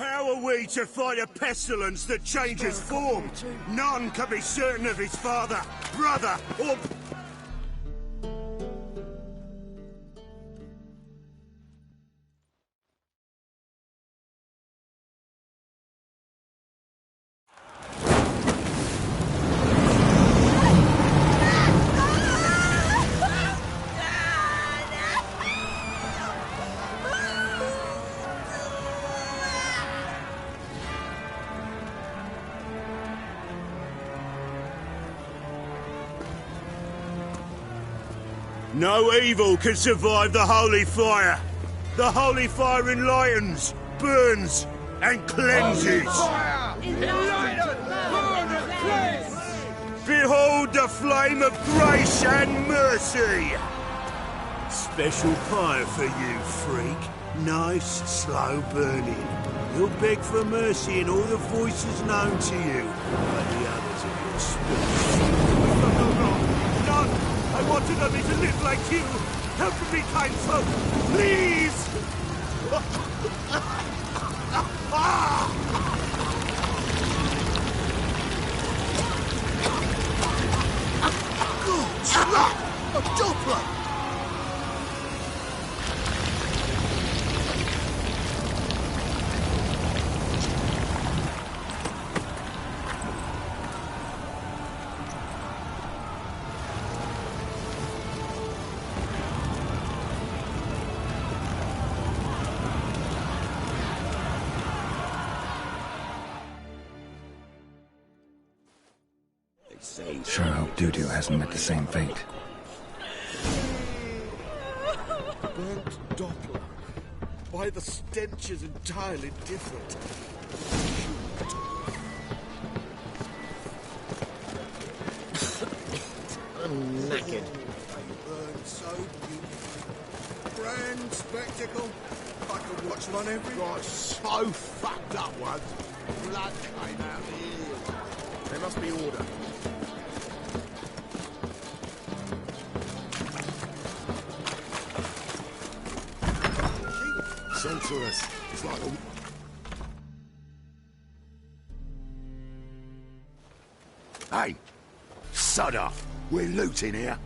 How are we to fight a pestilence that changes form? None can be certain of his father, brother, or... No evil can survive the holy fire. The holy fire enlightens, burns, and cleanses. Behold the flame of grace and mercy. Special fire for you, freak. Nice, slow burning. You'll beg for mercy in all the voices known to you by the others of your species. None! I wanted only to live like you! Help me, kind folk! Please! Good slap! A doppler! Sure hope Doo-Doo hasn't met the same fate. Burnt Doppler. Why, the stench is entirely different. I'm knackered. Burn so beautiful. Grand spectacle. I could watch one every... Got so fucked up once. Blood came out of the ears. There must be order. Censor us. It's like a... Hey! Sod off! We're looting here.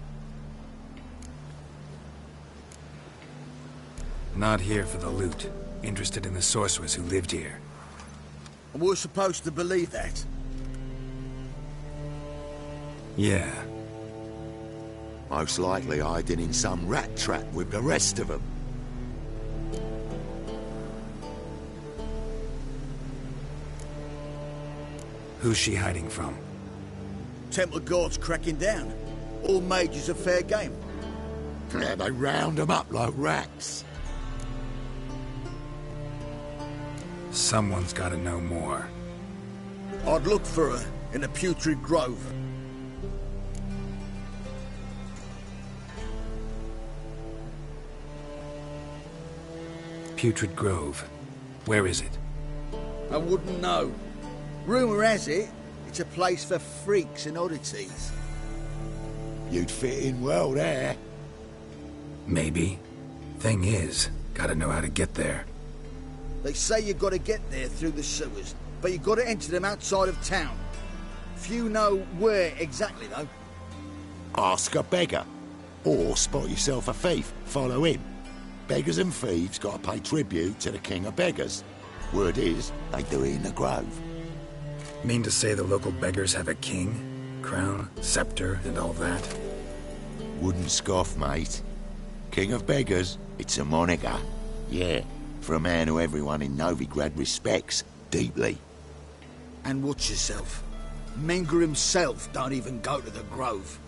Not here for the loot. Interested in the sorcerers who lived here. We're supposed to believe that. Yeah. Most likely hiding in some rat trap with the rest of them. Who's she hiding from? Temple Guard's cracking down. All mages are fair game. Yeah, they round them up like rats. Someone's gotta know more. I'd look for her in the Putrid Grove. Putrid Grove. Where is it? I wouldn't know. Rumour has it, it's a place for freaks and oddities. You'd fit in well there. Maybe. Thing is, gotta know how to get there. They say you've got to get there through the sewers, but you've got to enter them outside of town. Few know where exactly, though. Ask a beggar. Or spot yourself a thief. Follow him. Beggars and thieves got to pay tribute to the king of beggars. Word is, they do it in the grove. Mean to say the local beggars have a king? Crown, scepter, and all that? Wouldn't scoff, mate. King of beggars, it's a moniker. Yeah, for a man who everyone in Novigrad respects deeply. And watch yourself. Menger himself don't even go to the grove.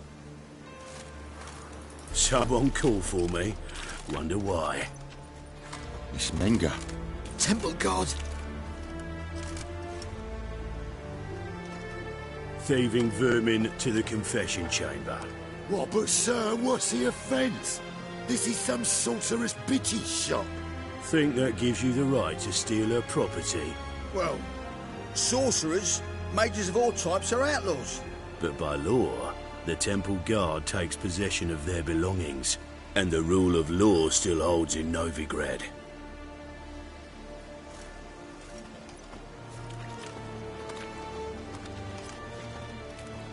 Someone call for me. Wonder why. It's Menger. Temple Guard. Thieving vermin to the confession chamber. What, but sir, what's the offence? This is some sorcerer's bitch's shop. Think that gives you the right to steal her property. Well, sorcerers, mages of all types are outlaws. But by law, the Temple Guard takes possession of their belongings, and the rule of law still holds in Novigrad.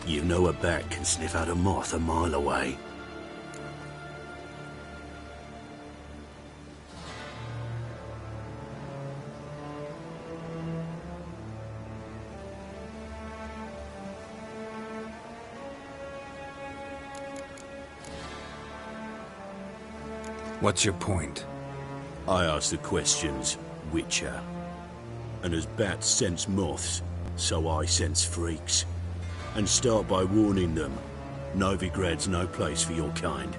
You know a bat can sniff out a moth a mile away. What's your point? I ask the questions, Witcher. And as bats sense moths, so I sense freaks. And start by warning them, Novigrad's no place for your kind.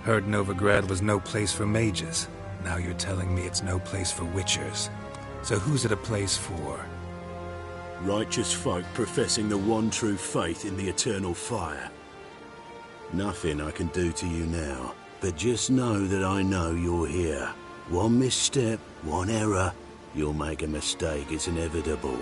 Heard Novigrad was no place for mages. Now you're telling me it's no place for witchers. So who's it a place for? Righteous folk professing the one true faith in the eternal fire. Nothing I can do to you now, but just know that I know you're here. One misstep, one error, you'll make a mistake, it's inevitable.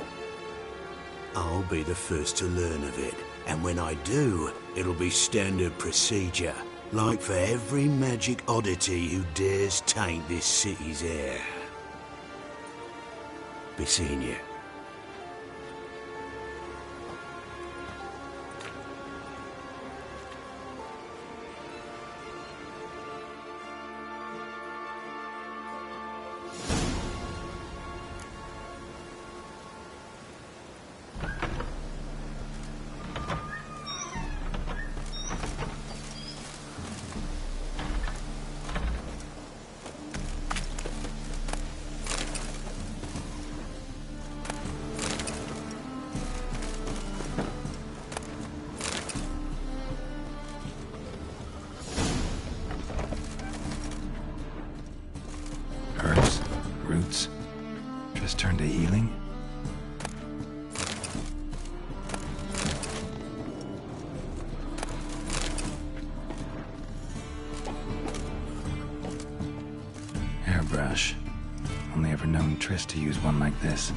I'll be the first to learn of it, and when I do, it'll be standard procedure, like for every magic oddity who dares taint this city's air. Be seeing you. Roots? Just turn to healing? Hairbrush. Only ever known Triss to use one like this.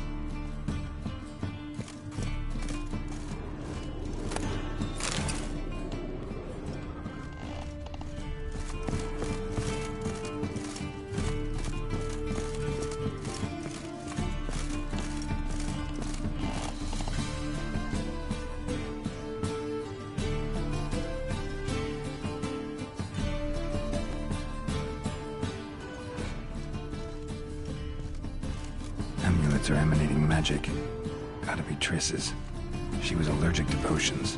Amulets are emanating magic. Gotta be Triss's. She was allergic to potions.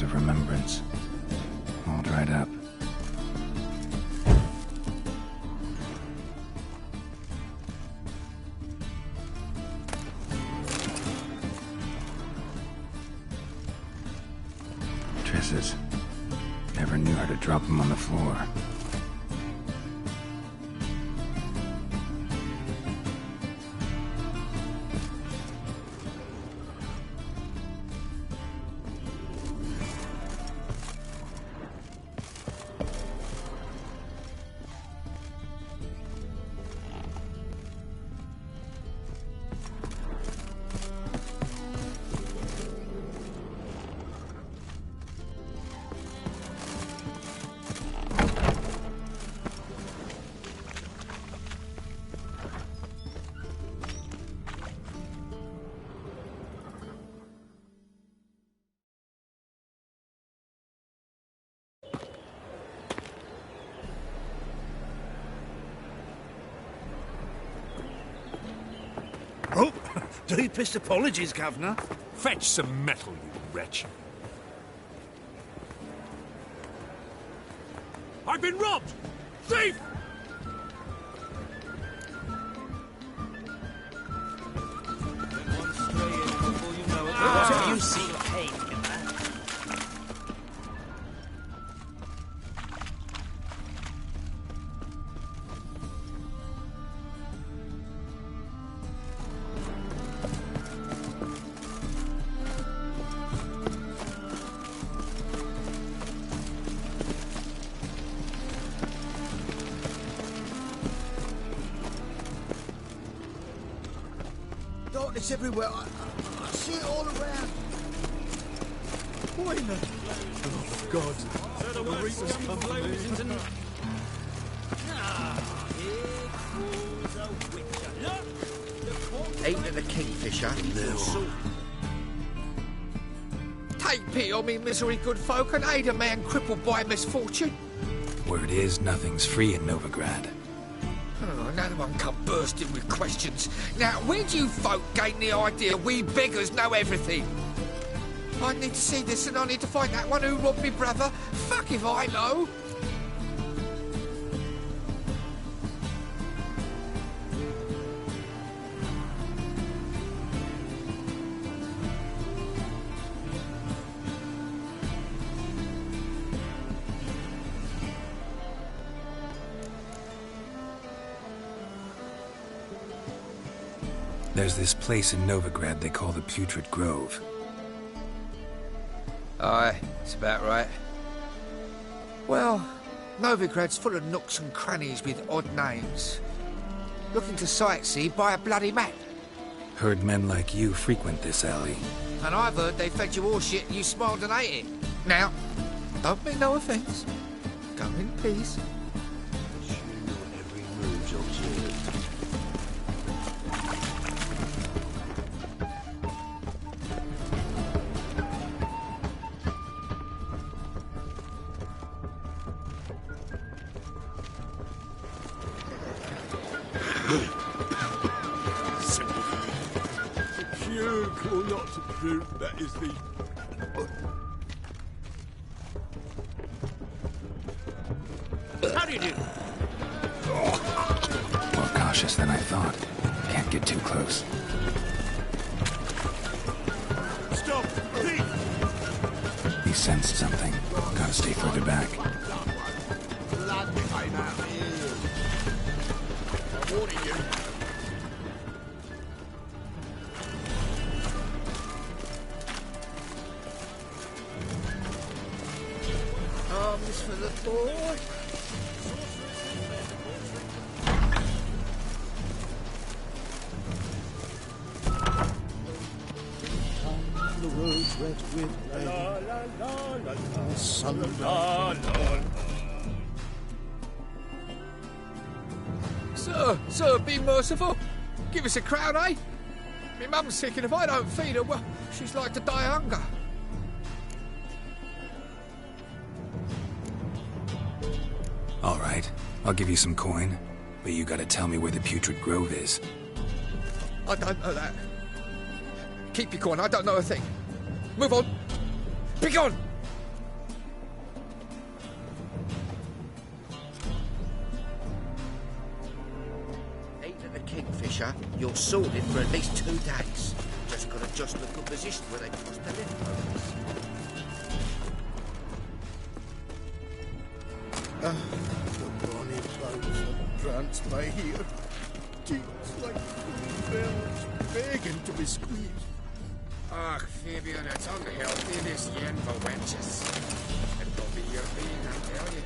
Of remembrance, all dried up. Triss's. Never knew how to drop them on the floor. Oh, deepest apologies, Governor. Fetch some metal, you wretch. I've been robbed! Thief! You see pain in that. Darkness everywhere. I see it all around. Why not? Oh, God. The Reapers come for me. Ain't it a kingfisher? Take pity on me, misery good folk, and aid a man crippled by misfortune. Word is, nothing's free in Novigrad. Oh, another one come bursting with questions. Now, where do you folk gain the idea we beggars know everything? I need to see this and I need to find that one who robbed me brother. Fuck if I know. There's this place in Novigrad they call the Putrid Grove. Aye, it's about right. Well, Novigrad's full of nooks and crannies with odd names. Looking to sightsee, buy a bloody map. Heard men like you frequent this alley. And I've heard they fed you all shit and you smiled and ate it. Now, don't mean no offence. Go in peace. Every move's observed. Puke or not to puke, that is the... How do you do? More cautious than I thought. Can't get too close. Stop! Thief! He sensed something. Gotta stay further back. Blood came out here. I'm warning you. Arms for the boy. The roads wet with rain. Sunlight. Sir, be merciful. Give us a crown, eh? My mum's sick, and if I don't feed her, well, she's like to die of hunger. All right, I'll give you some coin, but you gotta tell me where the Putrid Grove is. I don't know that. Keep your coin, I don't know a thing. Move on. Be gone! Ain't it a kingfisher? You're sorted for at least 2 days. Just gotta adjust the good position where they cross the left. The bonny bones of Grant's by here. Teeth like bells, begging to be squeezed. Ach, Fabian, it's unhealthy, this yen for wenches. It'll be your being, I tell you.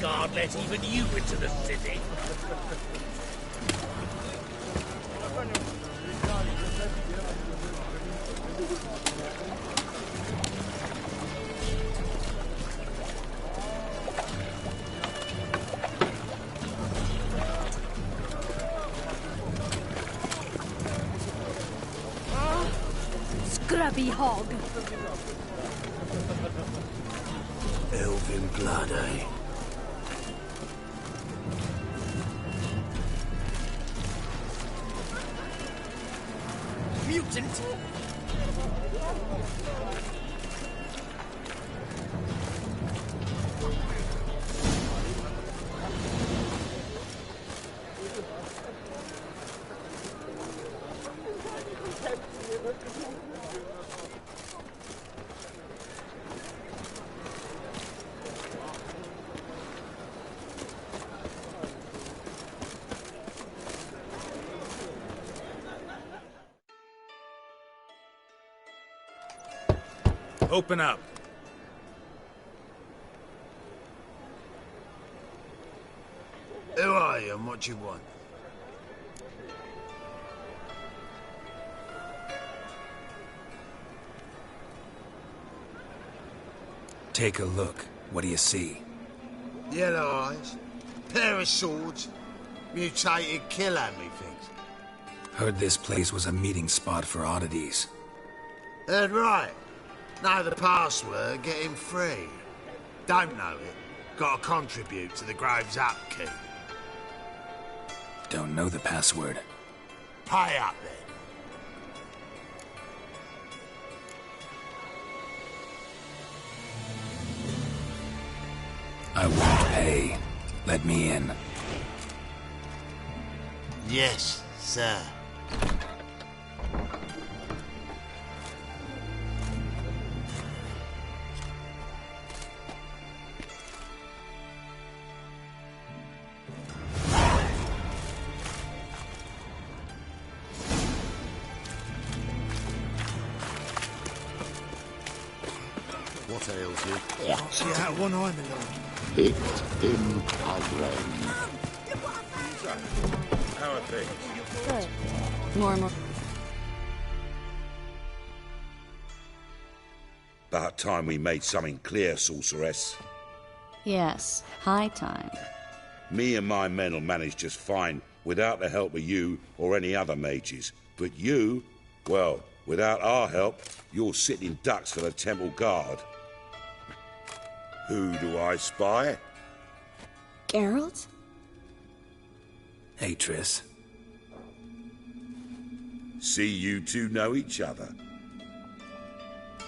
guard let even you into the city? Scrubby hog. Elven blood, eh? Mutant. Open up. Who are you and what do you want? Take a look. What do you see? Yellow eyes, pair of swords, mutated kill-handly things. Heard this place was a meeting spot for oddities. Heard right. Know the password, get him free. Don't know it, gotta contribute to the Grove's upkeep. Don't know the password. Pay up then. I won't pay. Let me in. Yes, sir. What ails you? See out one eye, my lord. Hit him again. How are things? Good. Normal. About time we made something clear, sorceress. Yes, high time. Me and my men will manage just fine without the help of you or any other mages. But you, well, without our help, you're sitting ducks for the temple guard. Who do I spy? Geralt? Hey, Triss. See you two know each other.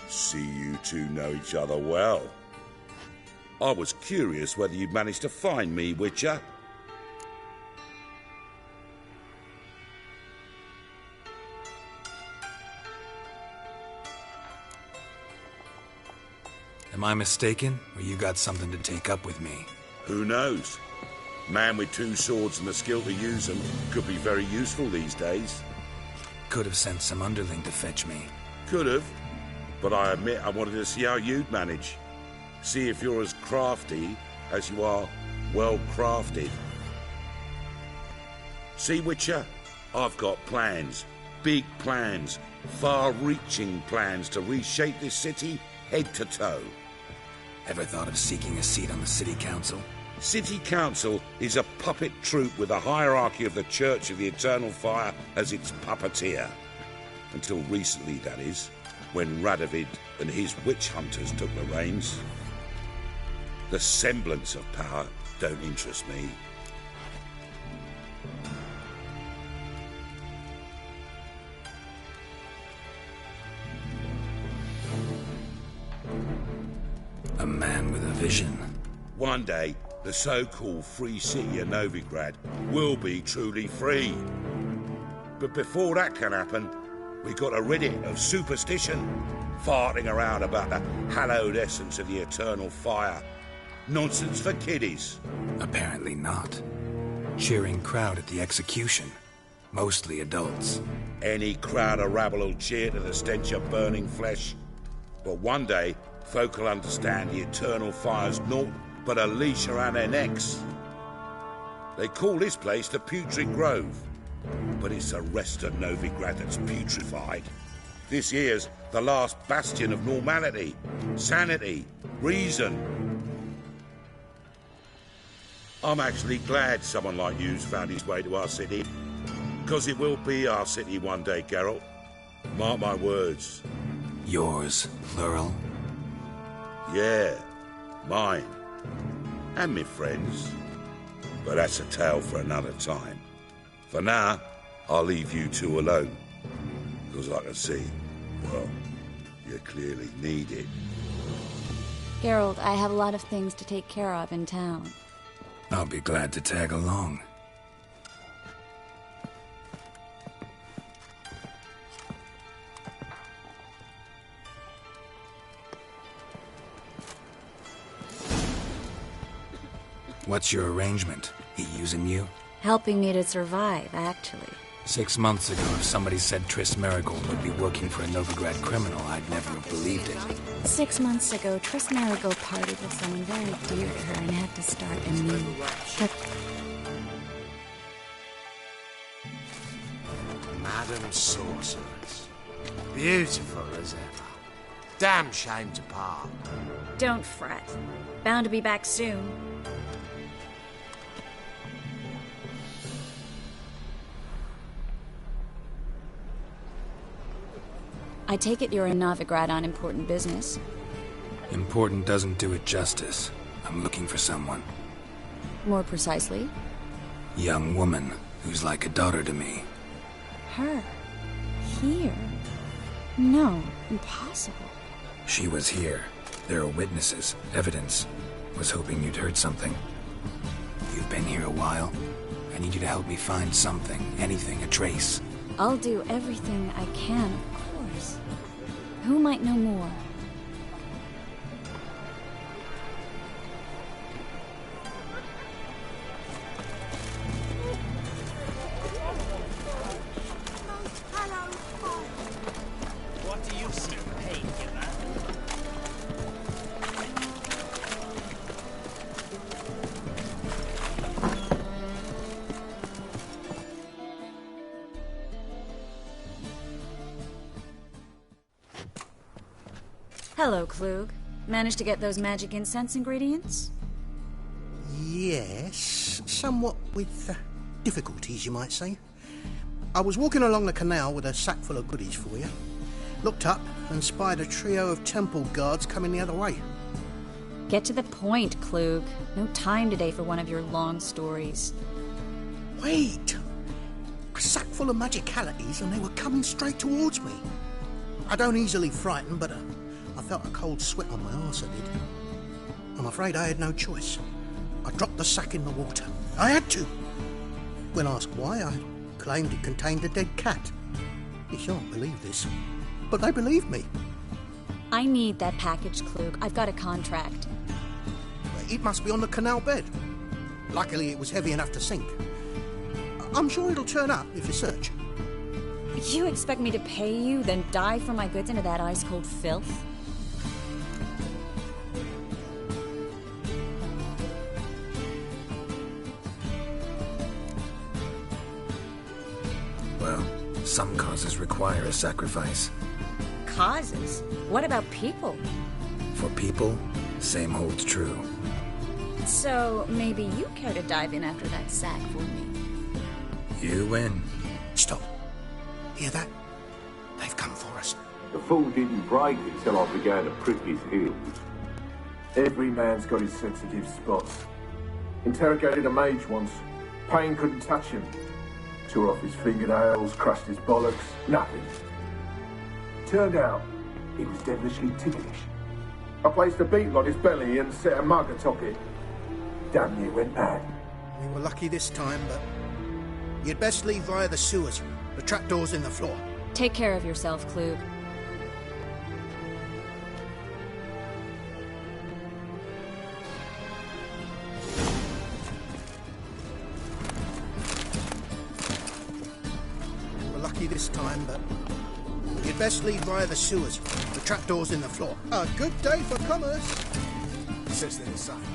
See you two know each other well. I was curious whether you'd managed to find me, Witcher. Am I mistaken, or you got something to take up with me? Who knows? Man with two swords and the skill to use them could be very useful these days. Could have sent some underling to fetch me. Could have, but I admit I wanted to see how you'd manage. See if you're as crafty as you are well-crafted. See, Witcher, I've got plans. Big plans. Far-reaching plans to reshape this city head to toe. Ever thought of seeking a seat on the city council? City Council is a puppet troupe with a hierarchy of the Church of the Eternal Fire as its puppeteer. Until recently, that is, when Radovid and his witch hunters took the reins. The semblance of power don't interest me. A man with a vision. One day, the so-called free city of Novigrad will be truly free. But before that can happen, we got to rid it of superstition, farting around about the hallowed essence of the eternal fire. Nonsense for kiddies. Apparently not. Cheering crowd at the execution. Mostly adults. Any crowd of rabble will cheer to the stench of burning flesh. But one day, folk will understand the eternal fire's naught but a leash around their necks. They call this place the Putrid Grove, but it's the rest of Novigrad that's putrefied. This here's the last bastion of normality, sanity, reason. I'm actually glad someone like you's found his way to our city, because it will be our city one day, Geralt. Mark my words. Yours, plural? Yeah, mine. And me friends. But that's a tale for another time. For now, I'll leave you two alone. Because I can see, well, you clearly need it. Geralt, I have a lot of things to take care of in town. I'll be glad to tag along. What's your arrangement? He using you? Helping me to survive, actually. 6 months ago, if somebody said Triss Merigold would be working for a Novigrad criminal, I'd never have believed it. 6 months ago, Triss Merigold partied with someone very dear to her and had to start anew. Madam Sorceress. Beautiful as ever. Damn shame to part. Don't fret. Bound to be back soon. I take it you're in Novigrad on important business. Important doesn't do it justice. I'm looking for someone. More precisely? Young woman who's like a daughter to me. Her? Here? No, impossible. She was here. There are witnesses, evidence. Was hoping you'd heard something. You've been here a while. I need you to help me find something, anything, a trace. I'll do everything I can, of course. Who might know more? What do you see paid, you man? Hello, Klug. Managed to get those magic incense ingredients? Yes, somewhat with difficulties, you might say. I was walking along the canal with a sack full of goodies for you. Looked up and spied a trio of temple guards coming the other way. Get to the point, Klug. No time today for one of your long stories. Wait! A sack full of magicalities and they were coming straight towards me. I don't easily frighten, but I felt a cold sweat on my arse, I did. I'm afraid I had no choice. I dropped the sack in the water. I had to. When asked why, I claimed it contained a dead cat. You shan't believe this, but they believed me. I need that package, Klug. I've got a contract. It must be on the canal bed. Luckily, it was heavy enough to sink. I'm sure it'll turn up if you search. You expect me to pay you, then dive for my goods into that ice-cold filth? Well, some causes require a sacrifice. Causes? What about people? For people, same holds true. So, maybe you care to dive in after that sack for me? You win. Stop. Hear that? They've come for us. The fool didn't break until I began to prick his heels. Every man's got his sensitive spots. Interrogated a mage once. Pain couldn't touch him. Tore off his fingernails, crushed his bollocks, nothing. Turned out, he was devilishly ticklish. I placed a beetle on his belly and set a mug atop it. Damn near went mad. We were lucky this time, but you'd best leave via the sewers. The trapdoor's in the floor. Take care of yourself, Klug. We're lucky this time, but you'd best leave via the sewers. The trapdoor's in the floor. A good day for commerce. Says there's something.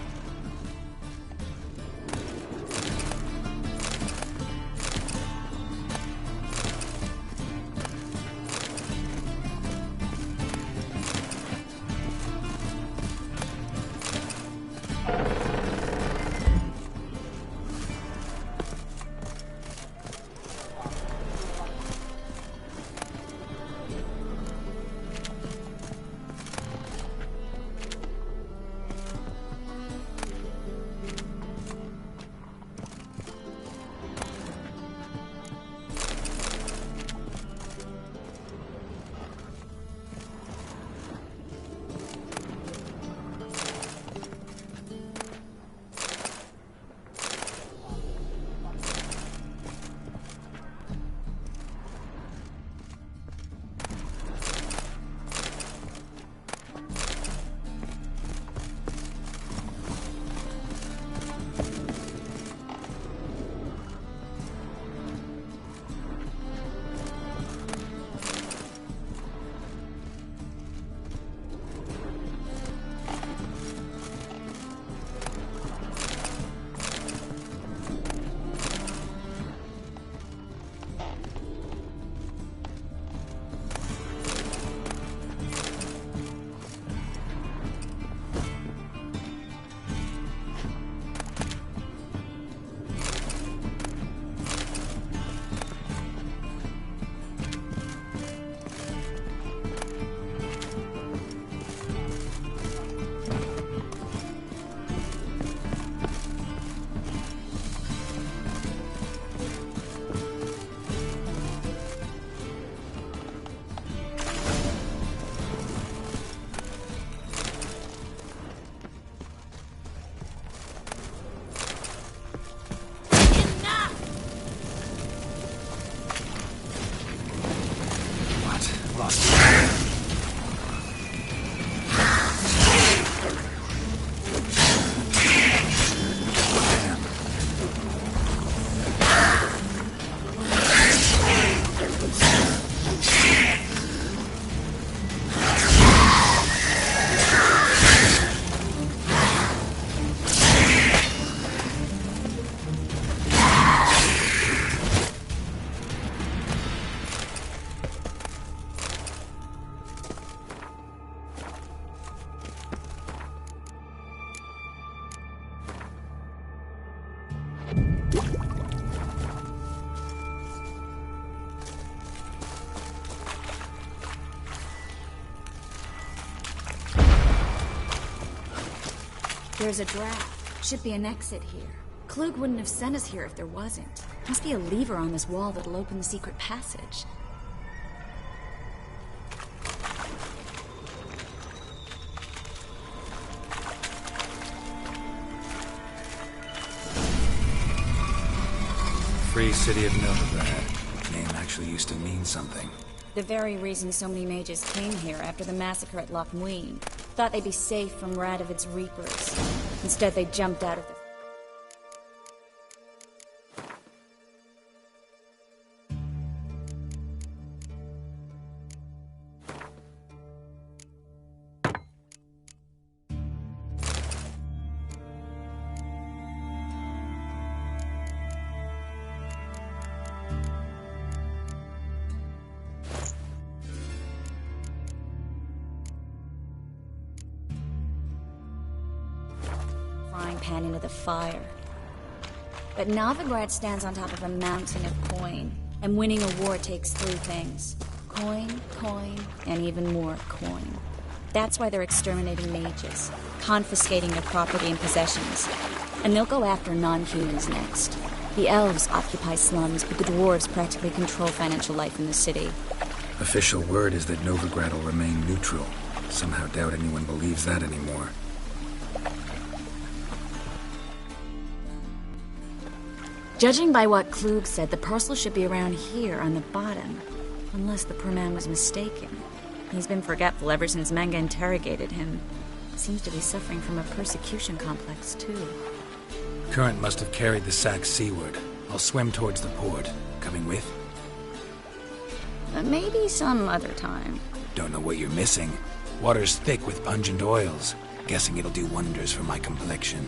Lost it. There's a draft. Should be an exit here. Klug wouldn't have sent us here if there wasn't. Must be a lever on this wall that'll open the secret passage. Free City of Novigrad. Name actually used to mean something. The very reason so many mages came here after the massacre at Loch Muin. Thought they'd be safe from Radovid's reapers. Instead, they jumped out of the... pan into the fire. But Novigrad stands on top of a mountain of coin, and winning a war takes three things. Coin, coin, and even more coin. That's why they're exterminating mages, confiscating their property and possessions. And they'll go after non-humans next. The elves occupy slums, but the dwarves practically control financial life in the city. Official word is that Novigrad will remain neutral. Somehow doubt anyone believes that anymore. Judging by what Klug said, the parcel should be around here on the bottom. Unless the poor man was mistaken. He's been forgetful ever since Manga interrogated him. Seems to be suffering from a persecution complex, too. Current must have carried the sack seaward. I'll swim towards the port. Coming with? Maybe some other time. Don't know what you're missing. Water's thick with pungent oils. Guessing it'll do wonders for my complexion.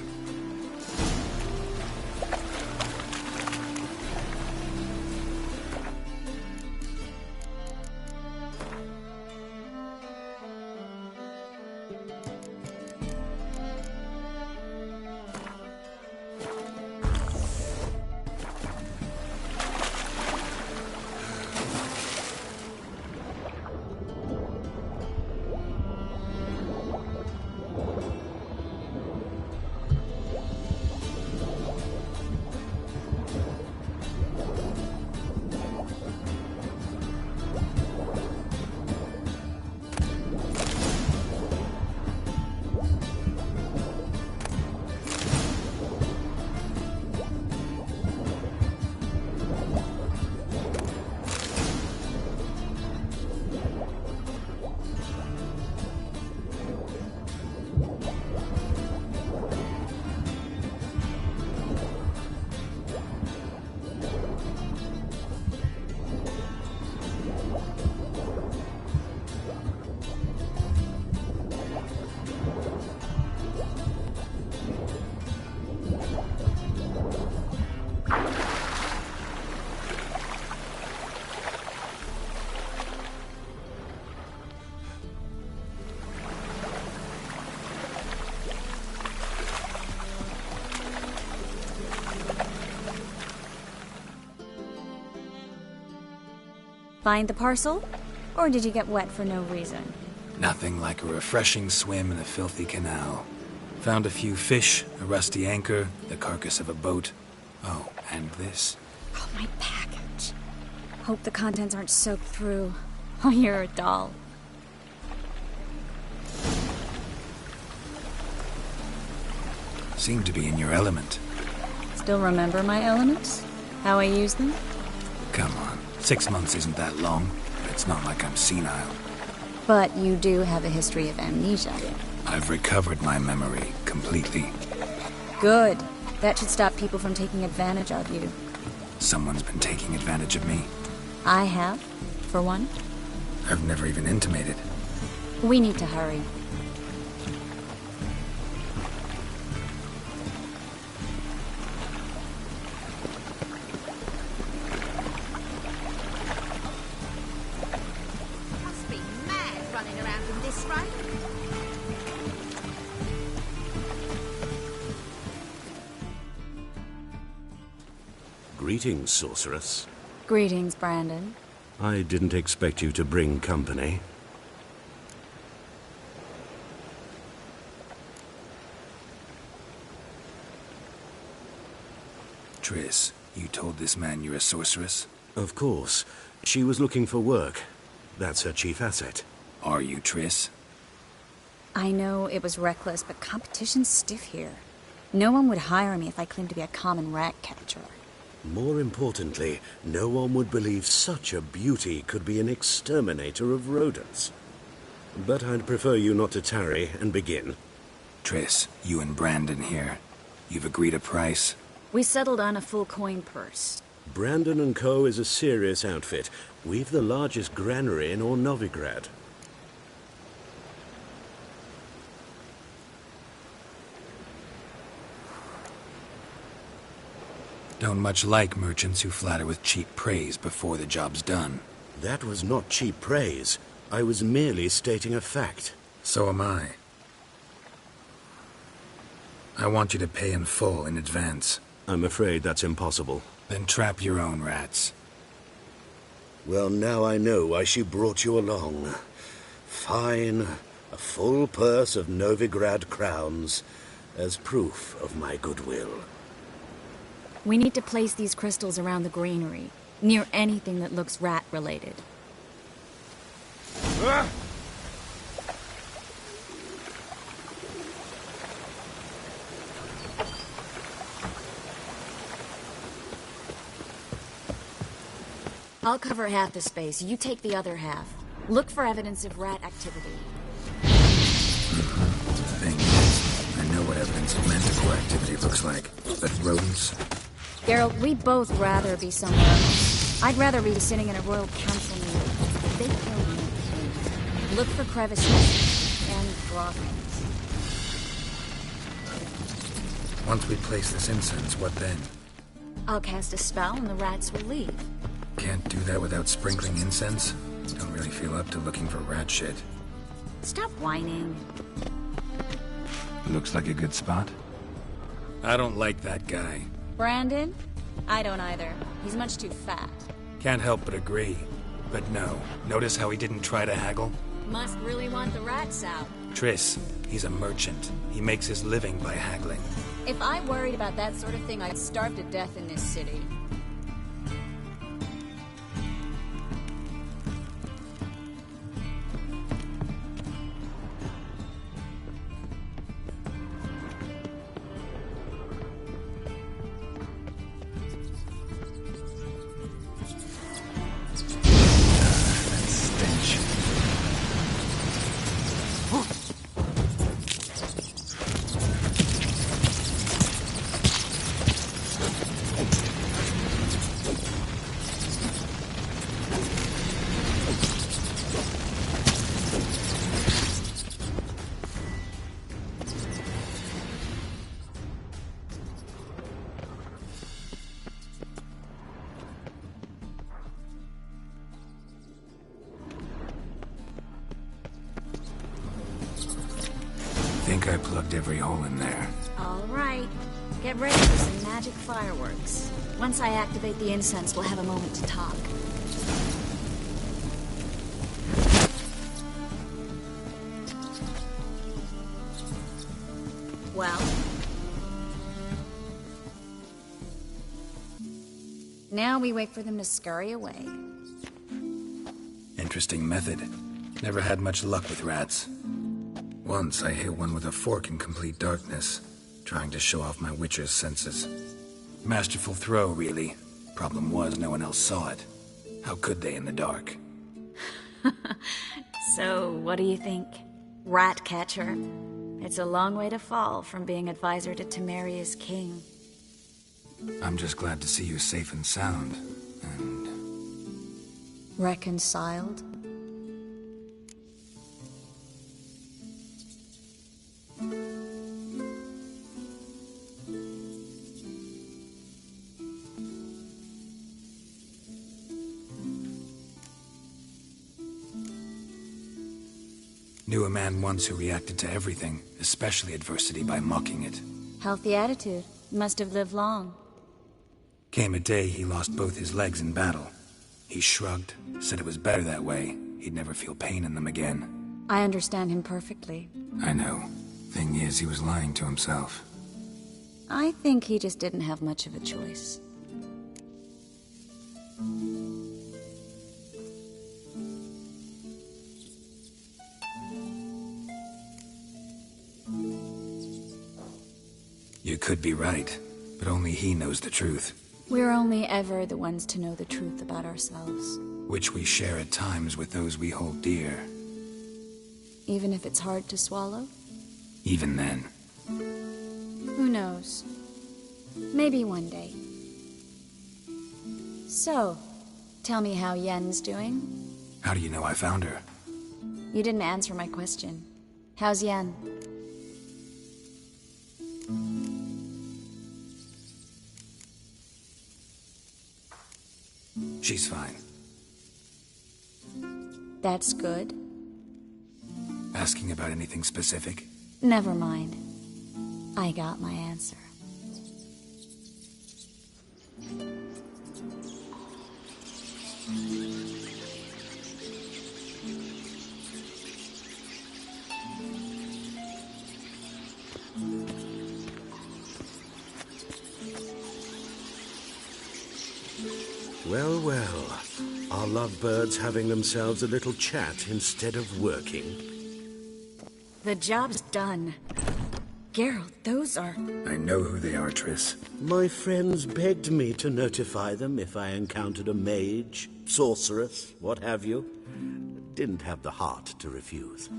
Find the parcel? Or did you get wet for no reason? Nothing like a refreshing swim in a filthy canal. Found a few fish, a rusty anchor, the carcass of a boat. Oh, and this. Oh, my package. Hope the contents aren't soaked through. Oh, you're a doll. Seem to be in your element. Still remember my elements? How I use them? Come on. 6 months isn't that long. It's not like I'm senile. But you do have a history of amnesia. I've recovered my memory completely. Good. That should stop people from taking advantage of you. Someone's been taking advantage of me. I have, for one. I've never even intimated. We need to hurry. Must be mad running around in this rain. Greetings, sorceress. Greetings, Brandon. I didn't expect you to bring company. Triss, you told this man you're a sorceress? Of course. She was looking for work. That's her chief asset. Are you, Triss? I know it was reckless, but competition's stiff here. No one would hire me if I claimed to be a common rat catcher. More importantly, no one would believe such a beauty could be an exterminator of rodents. But I'd prefer you not to tarry and begin. Triss, you and Brandon here. You've agreed a price? We settled on a full coin purse. Brandon & Co. is a serious outfit. We've the largest granary in all Novigrad. Don't much like merchants who flatter with cheap praise before the job's done. That was not cheap praise. I was merely stating a fact. So am I. I want you to pay in full in advance. I'm afraid that's impossible. Then trap your own rats. Well, now I know why she brought you along. Fine. A full purse of Novigrad crowns as proof of my goodwill. We need to place these crystals around the granary, near anything that looks rat-related. I'll cover half the space, you take the other half. Look for evidence of rat activity. The thing is, I know what evidence of manticore activity looks like. But rodents? Geralt, we'd both rather be somewhere else. I'd rather be sitting in a royal council meeting. They kill me. Look for crevices and droppings. Once we place this incense, what then? I'll cast a spell and the rats will leave. Can't do that without sprinkling incense? Don't really feel up to looking for rat shit. Stop whining. Looks like a good spot. I don't like that guy. Brandon? I don't either. He's much too fat. Can't help but agree. But no. Notice how he didn't try to haggle? Must really want the rats out. Triss, he's a merchant. He makes his living by haggling. If I worried about that sort of thing, I'd starve to death in this city. I think I plugged every hole in there. All right. Get ready for some magic fireworks. Once I activate the incense, we'll have a moment to talk. Well? Now we wait for them to scurry away. Interesting method. Never had much luck with rats. Once I hit one with a fork in complete darkness, trying to show off my witcher's senses. Masterful throw, really. Problem was, no one else saw it. How could they in the dark? So, what do you think? Rat catcher. It's a long way to fall from being advisor to Temeria's king. I'm just glad to see you safe and sound, and... Reconciled? Knew a man once who reacted to everything, especially adversity, by mocking it. Healthy attitude. Must have lived long. Came a day he lost both his legs in battle. He shrugged, said it was better that way. He'd never feel pain in them again. I understand him perfectly. I know. Thing is, he was lying to himself. I think he just didn't have much of a choice. You could be right, but only he knows the truth. We're only ever the ones to know the truth about ourselves. Which we share at times with those we hold dear. Even if it's hard to swallow? Even then. Who knows? Maybe one day. So, tell me how Yen's doing? How do you know I found her? You didn't answer my question. How's Yen? She's fine. That's good. Asking about anything specific? Never mind. I got my answer. Well, well. Our lovebirds having themselves a little chat instead of working. The job's done. Geralt, those are... I know who they are, Triss. My friends begged me to notify them if I encountered a mage, sorceress, what have you. Didn't have the heart to refuse.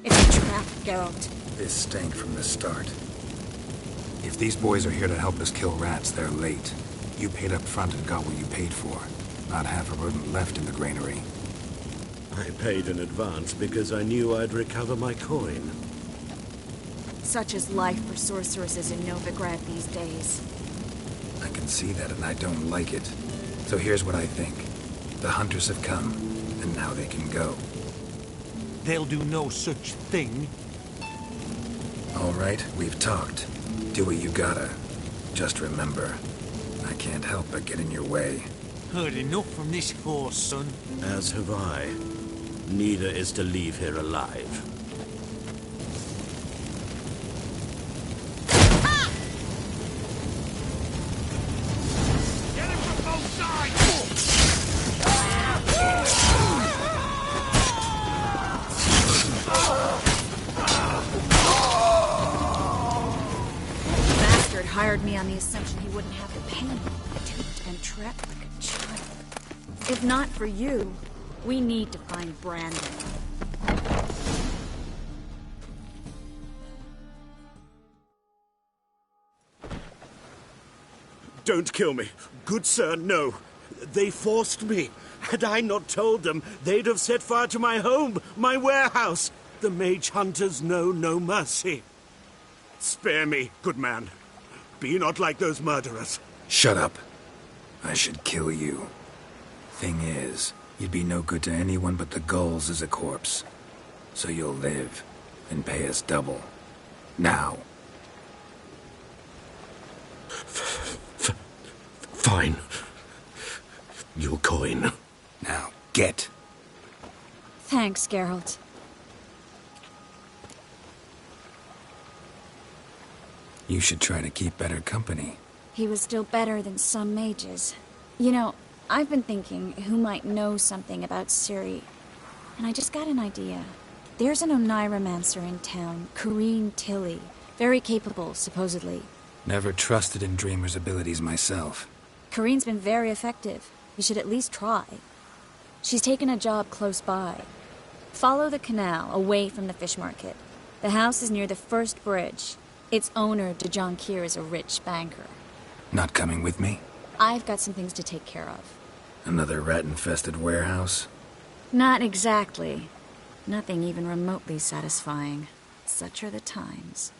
It's a trap, Geralt. This stank from the start. If these boys are here to help us kill rats, they're late. You paid up front and got what you paid for. Not half a rodent left in the granary. I paid in advance because I knew I'd recover my coin. Such is life for sorceresses in Novigrad these days. I can see that, and I don't like it. So here's what I think. The hunters have come, and now they can go. They'll do no such thing. All right, we've talked. Do what you gotta. Just remember, I can't help but get in your way. Heard enough from this horse, son. As have I. Neither is to leave here alive. Get him from both sides! The bastard hired me on the assumption he wouldn't have the pain. Duped and trapped like a child. If not for you, we need to find Brandon. Don't kill me. Good sir, no. They forced me. Had I not told them, they'd have set fire to my home, my warehouse. The mage hunters know no mercy. Spare me, good man. Be not like those murderers. Shut up. I should kill you. Thing is, you'd be no good to anyone but the gulls as a corpse. So you'll live, and pay us double. Now. Fine. Your coin. Now, get. Thanks, Geralt. You should try to keep better company. He was still better than some mages. You know, I've been thinking who might know something about Ciri. And I just got an idea. There's an Oneiromancer in town, Corrine Tilly. Very capable, supposedly. Never trusted in Dreamer's abilities myself. Corrine's been very effective. You should at least try. She's taken a job close by. Follow the canal, away from the fish market. The house is near the first bridge. Its owner, DeJohn Keir, is a rich banker. Not coming with me? I've got some things to take care of. Another rat-infested warehouse? Not exactly. Nothing even remotely satisfying. Such are the times.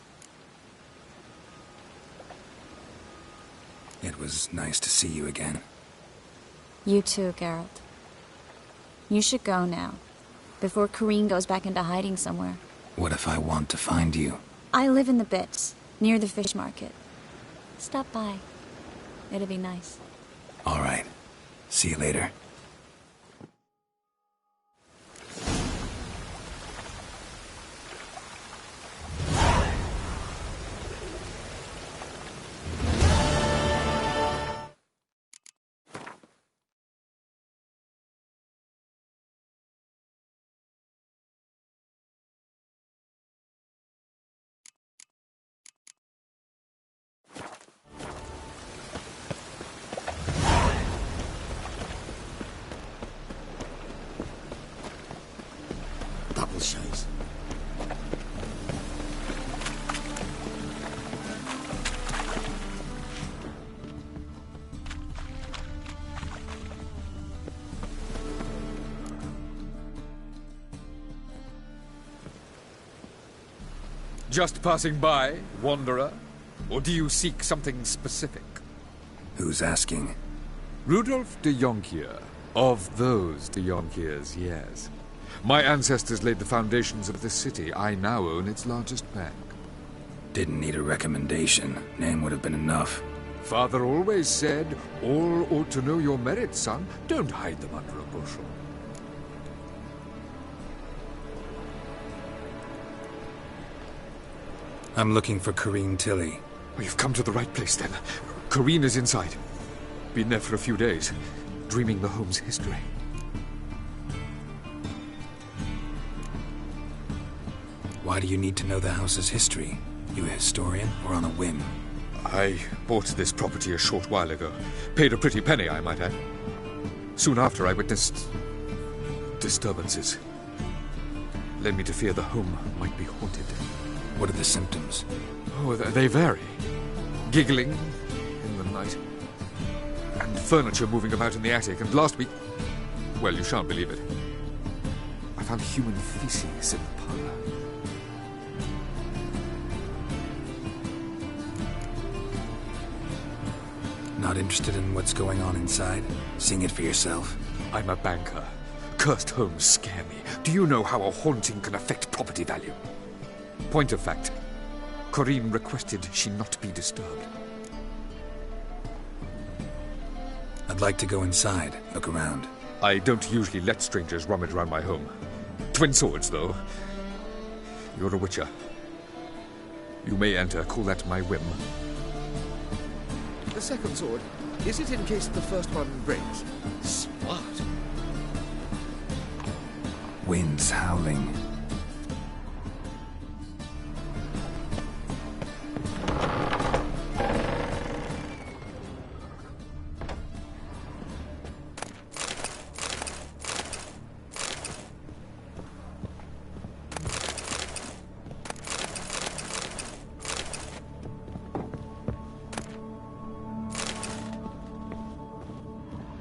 It was nice to see you again. You too, Geralt. You should go now, before Corrine goes back into hiding somewhere. What if I want to find you? I live in the Bits, near the fish market. Stop by. It'll be nice. All right. See you later. Double shows. Just passing by, wanderer? Or do you seek something specific? Who's asking? Rudolf de Jonkier. Of those de Jonkiers, yes. My ancestors laid the foundations of this city. I now own its largest bank. Didn't need a recommendation. Name would have been enough. Father always said, all ought to know your merits, son. Don't hide them under a bushel. I'm looking for Corrine Tilly. We've come to the right place, then. Corrine is inside. Been there for a few days, dreaming the home's history. Why do you need to know the house's history? You a historian, or on a whim? I bought this property a short while ago. Paid a pretty penny, I might add. Soon after, I witnessed disturbances. Led me to fear the home might be haunted. What are the symptoms? Oh, they vary. Giggling in the night. And furniture moving about in the attic. And last week... well, you shan't believe it. I found human feces in the parlor. Not interested in what's going on inside? Seeing it for yourself? I'm a banker. Cursed homes scare me. Do you know how a haunting can affect property value? Point of fact, Corrine requested she not be disturbed. I'd like to go inside, look around. I don't usually let strangers rummage around my home. Twin swords, though. You're a witcher. You may enter, call that my whim. The second sword, is it in case the first one breaks? Smart. Wind's howling.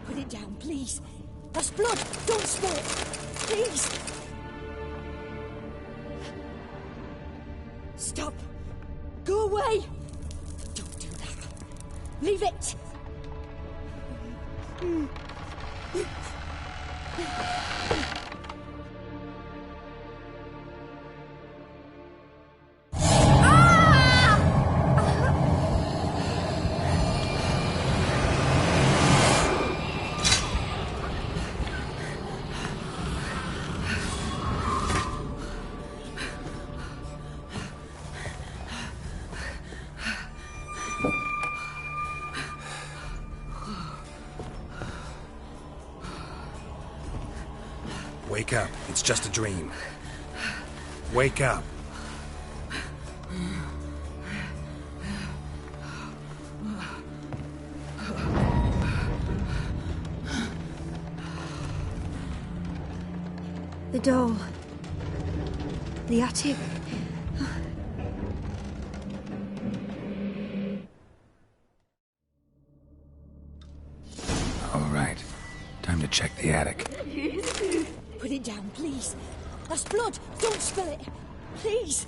Put it down, please. That's blood. Don't spill it. Please. Stop. Go away. Don't do that. Leave it. Wake up. It's just a dream. Wake up. The doll. The attic. All right. Time to check the attic. Put it down, please. That's blood. Don't spill it. Please.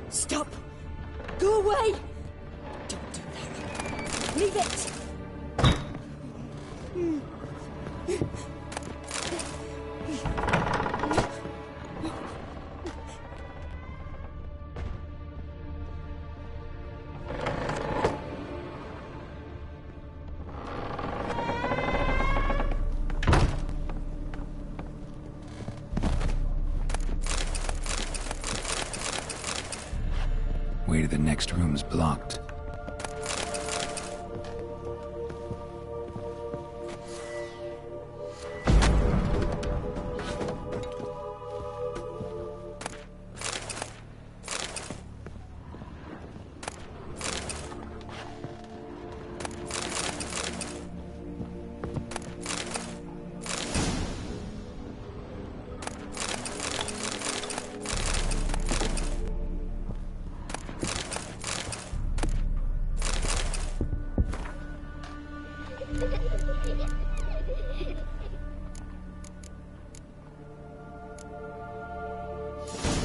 Stop. Go away. Don't do that. Leave it. Way to the next room's blocked.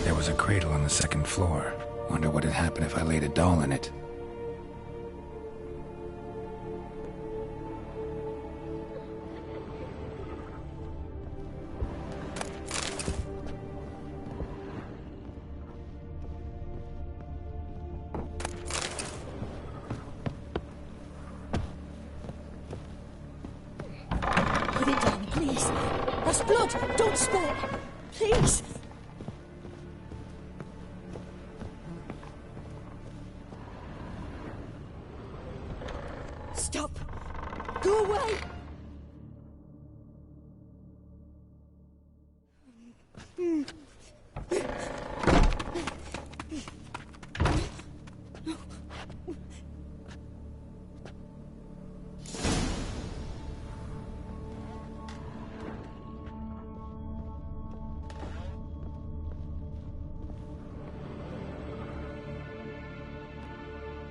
There was a cradle on the second floor. Wonder what had happened if I laid a doll in it. Put it down, please. That's blood. Don't spill it. Please. Stop. Go away.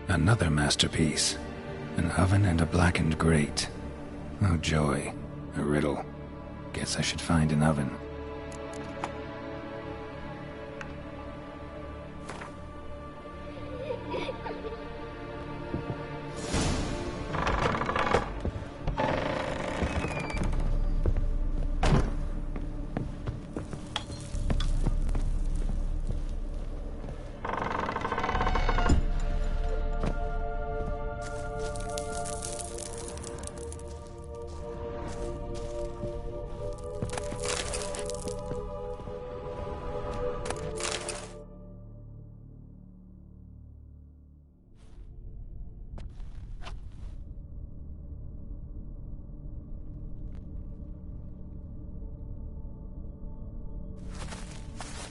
Another masterpiece. An oven and a blackened grate. Oh joy. A riddle. Guess I should find an oven.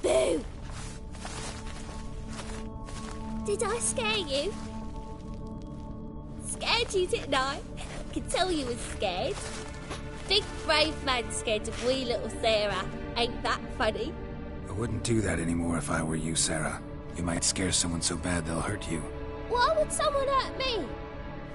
Boo! Did I scare you? Scared you, didn't I? I could tell you was scared. Big brave man scared of wee little Sarah. Ain't that funny? I wouldn't do that anymore if I were you, Sarah. You might scare someone so bad they'll hurt you. Why would someone hurt me?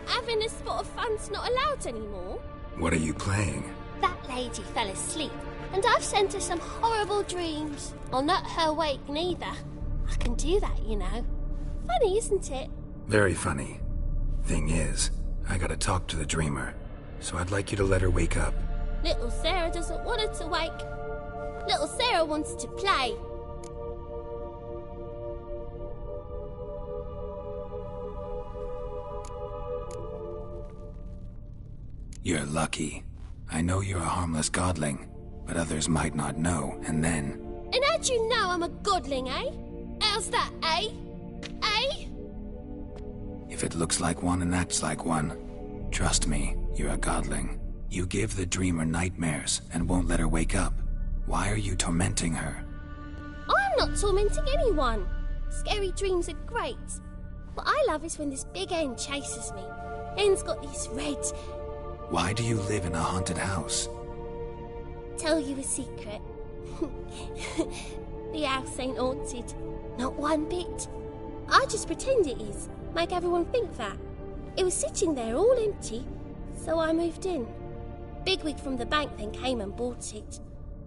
Having a spot of fun's not allowed anymore. What are you playing? That lady fell asleep, and I've sent her some horrible dreams. I'll not her wake neither. I can do that, you know. Funny, isn't it? Very funny. Thing is, I gotta talk to the dreamer, so I'd like you to let her wake up. Little Sarah doesn't want her to wake. Little Sarah wants to play. You're lucky. I know you're a harmless godling, but others might not know, and then... And how'd you know I'm a godling, eh? How's that, eh? Eh? If it looks like one and acts like one, trust me, you're a godling. You give the dreamer nightmares and won't let her wake up. Why are you tormenting her? I'm not tormenting anyone. Scary dreams are great. What I love is when this big end chases me. Hen's got this red. Why do you live in a haunted house? Tell you a secret. The house ain't haunted. Not one bit. I just pretend it is. Make everyone think that. It was sitting there all empty, so I moved in. Bigwig from the bank then came and bought it.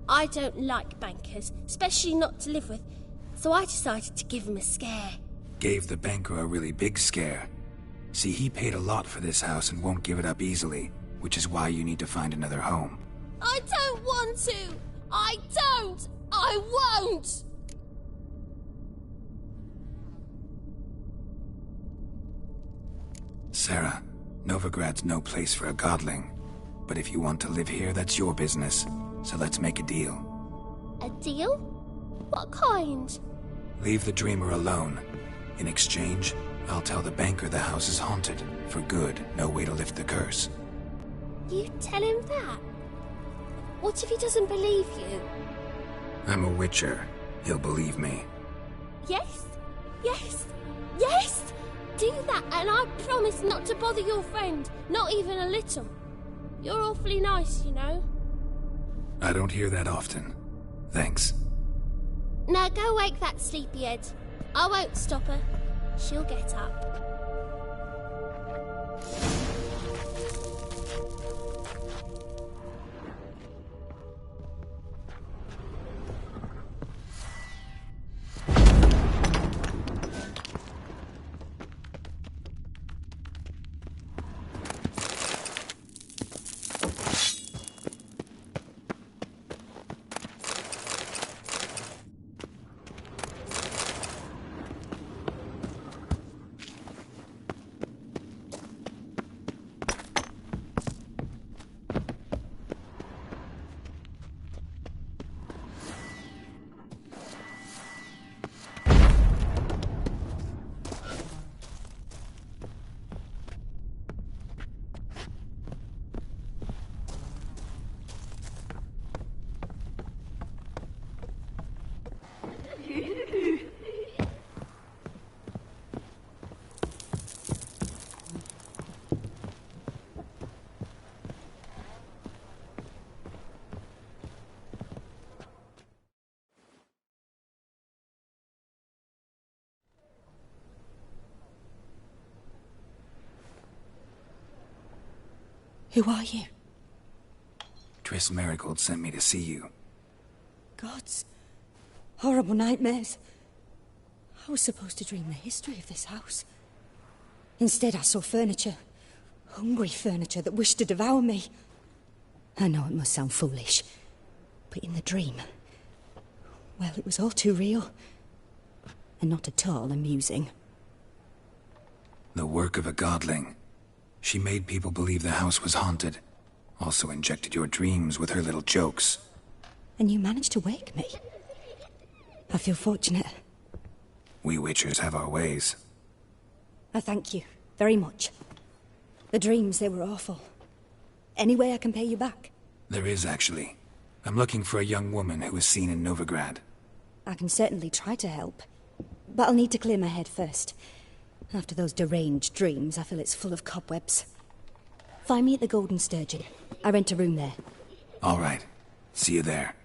I don't like bankers, especially not to live with, so I decided to give him a scare. Gave the banker a really big scare. See, he paid a lot for this house and won't give it up easily, which is why you need to find another home. I don't want to! I don't! I won't! Sarah, Novigrad's no place for a godling. But if you want to live here, that's your business. So let's make a deal. A deal? What kind? Leave the dreamer alone. In exchange, I'll tell the banker the house is haunted. For good, no way to lift the curse. You tell him that? What if he doesn't believe you? I'm a witcher. He'll believe me. Yes? Yes? Yes! Do that, and I promise not to bother your friend. Not even a little. You're awfully nice, you know. I don't hear that often. Thanks. Now go wake that sleepyhead. I won't stop her. She'll get up. Who are you? Triss Marigold sent me to see you. Gods. Horrible nightmares. I was supposed to dream the history of this house. Instead, I saw furniture. Hungry furniture that wished to devour me. I know it must sound foolish, but in the dream, well, it was all too real. And not at all amusing. The work of a godling. She made people believe the house was haunted. Also injected your dreams with her little jokes. And you managed to wake me. I feel fortunate. We witchers have our ways. I thank you very much. The dreams, they were awful. Any way I can pay you back? There is, actually. I'm looking for a young woman who was seen in Novigrad. I can certainly try to help. But I'll need to clear my head first. After those deranged dreams, I feel it's full of cobwebs. Find me at the Golden Sturgeon. I rent a room there. All right. See you there.